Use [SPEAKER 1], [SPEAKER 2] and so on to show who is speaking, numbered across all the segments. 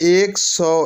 [SPEAKER 1] 100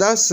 [SPEAKER 1] 10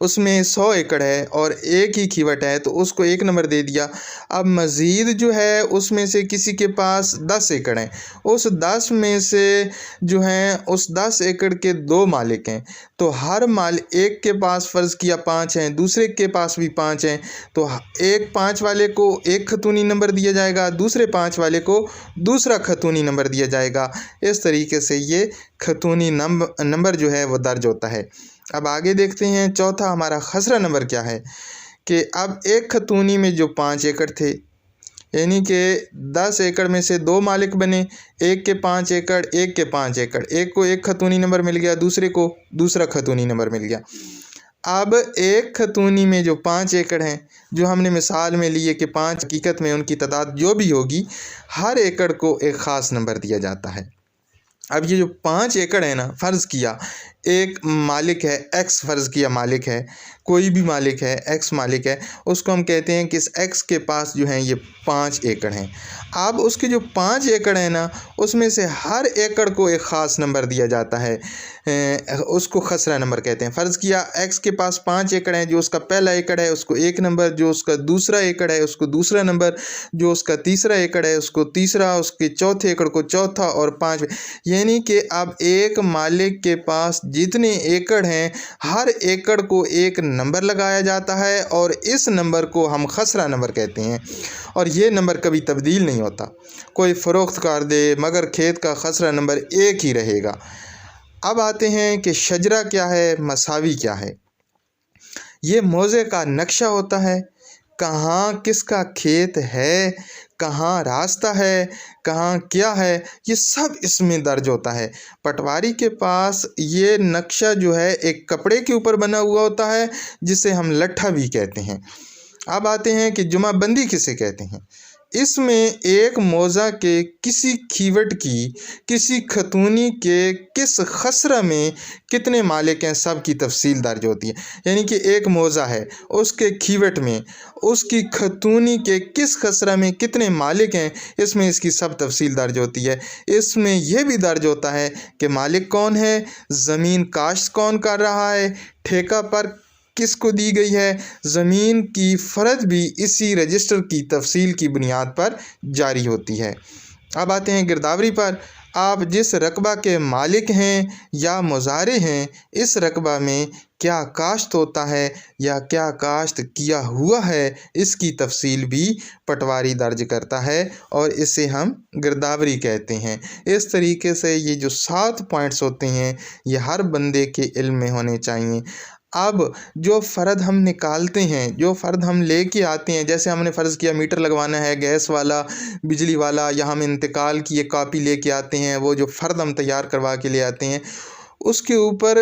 [SPEAKER 1] उसमें 100 एकड़ है और एक ही खीवट है तो उसको 1 नंबर दे दिया। अब मज़ीद जो है उसमें से किसी के पास 10 एकड़ हैं, उस 10 में से जो हैं उस 10 एकड़ के 2 मालिक हैं, तो हर एक के पास फ़र्ज़ किया 5 हैं, दूसरे के पास भी 5 हैं, तो एक 5 वाले को एक खतूनी नंबर दिया जाएगा, दूसरे 5 वाले को दूसरा खतूनी नंबर दिया जाएगा। इस तरीके से ये खतूनी नंबर जो है वो दर्ज होता है। अब आगे देखते हैं चौथा हमारा खसरा नंबर क्या है कि अब एक खतूनी में जो 5 एकड़ थे, यानी कि 10 एकड़ में से 2 मालिक बने, एक के 5 एकड़, एक के 5 एकड़, एक को एक खतूनी नंबर मिल गया, दूसरे को दूसरा खतूनी नंबर मिल गया। अब एक खतूनी में जो 5 एकड़ हैं, जो हमने मिसाल में लिए कि 5, हकीकत में उनकी तादाद जो भी होगी, हर एकड़ को एक ख़ास नंबर दिया जाता है। अब ये जो 5 एकड़ है ना, फ़र्ज़ किया एक मालिक है, एक्स फ़र्ज़ किया मालिक है, कोई भी मालिक है, एक्स मालिक है, उसको हम कहते हैं कि इस एक्स के पास जो हैं ये 5 एकड़ हैं। अब उसके जो 5 एकड़ हैं ना, उसमें से हर एकड़ को एक ख़ास नंबर दिया जाता है, उसको खसरा नंबर कहते हैं। फ़र्ज़ किया एक्स के पास 5 एकड़ हैं, जो उसका पहला एकड़ है उसको 1 नंबर, जो उसका दूसरा एकड़ है उसको दूसरा नंबर, जो उसका तीसरा एकड़ है उसको तीसरा, उसके चौथे एकड़ को चौथा और 5, यानी कि अब एक मालिक के पास जितने एकड़ हैं हर एकड़ को एक नंबर लगाया जाता है और इस नंबर को हम खसरा नंबर कहते हैं और ये नंबर कभी तब्दील नहीं होता, कोई फ़रोख्त कर दे मगर खेत का खसरा नंबर एक ही रहेगा। अब आते हैं कि शजरा क्या है, मसावी क्या है। ये मौज़े का नक्शा होता है, कहाँ किसका खेत है, कहाँ रास्ता है, कहाँ क्या है, ये सब इसमें दर्ज होता है। पटवारी के पास ये नक्शा जो है एक कपड़े के ऊपर बना हुआ होता है जिसे हम लट्ठा भी कहते हैं। अब आते हैं कि जुमाबंदी किसे कहते हैं। इसमें एक मौज़ा के किसी खीवट की, किसी खतूनी के किस खसरा में कितने मालिक हैं, सब की तफसील दर्ज होती है। यानी कि एक मौज़ा है, उसके खीवट में उसकी खतूनी के किस खसरा में कितने मालिक हैं, इसमें इसकी सब तफसील दर्ज होती है। इसमें यह भी दर्ज होता है कि मालिक कौन है, ज़मीन काश्त कौन कर रहा है, ठेका पर किसको दी गई है, ज़मीन की फ़र्द भी इसी रजिस्टर की तफसील की बुनियाद पर जारी होती है। अब आते हैं गिरदावरी पर। आप जिस रकबा के मालिक हैं या मुज़ारे हैं, इस रकबा में क्या काश्त होता है या क्या काश्त किया हुआ है, इसकी तफसील भी पटवारी दर्ज करता है और इसे हम गिरदावरी कहते हैं। इस तरीके से ये जो 7 पॉइंट्स होते हैं ये हर बंदे के इल्म में होने चाहिए। अब जो फ़र्द हम निकालते हैं, जो फ़र्द हम लेके आते हैं, जैसे हमने फ़र्ज़ किया मीटर लगवाना है, गैस वाला, बिजली वाला, या हम इंतकाल की एक कॉपी लेके आते हैं, वो जो फ़र्द हम तैयार करवा के ले आते हैं, उसके ऊपर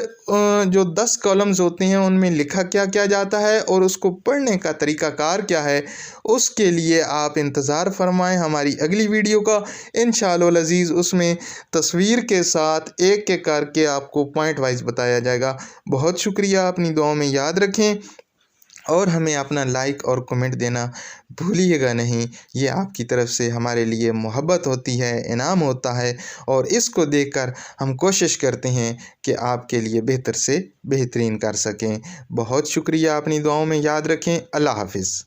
[SPEAKER 1] जो 10 कॉलम्स होते हैं उनमें लिखा क्या क्या जाता है और उसको पढ़ने का तरीक़ाकार क्या है, उसके लिए आप इंतज़ार फरमाएं हमारी अगली वीडियो का। इंशाअल्लाह अज़ीज़ उसमें तस्वीर के साथ एक एक करके आपको पॉइंट वाइज बताया जाएगा। बहुत शुक्रिया, अपनी दुआओं में याद रखें और हमें अपना लाइक और कमेंट देना भूलिएगा नहीं। ये आपकी तरफ से हमारे लिए मोहब्बत होती है, इनाम होता है और इसको देखकर हम कोशिश करते हैं कि आपके लिए बेहतर से बेहतरीन कर सकें। बहुत शुक्रिया, अपनी दुआओं में याद रखें। अल्लाह हाफ़िज़।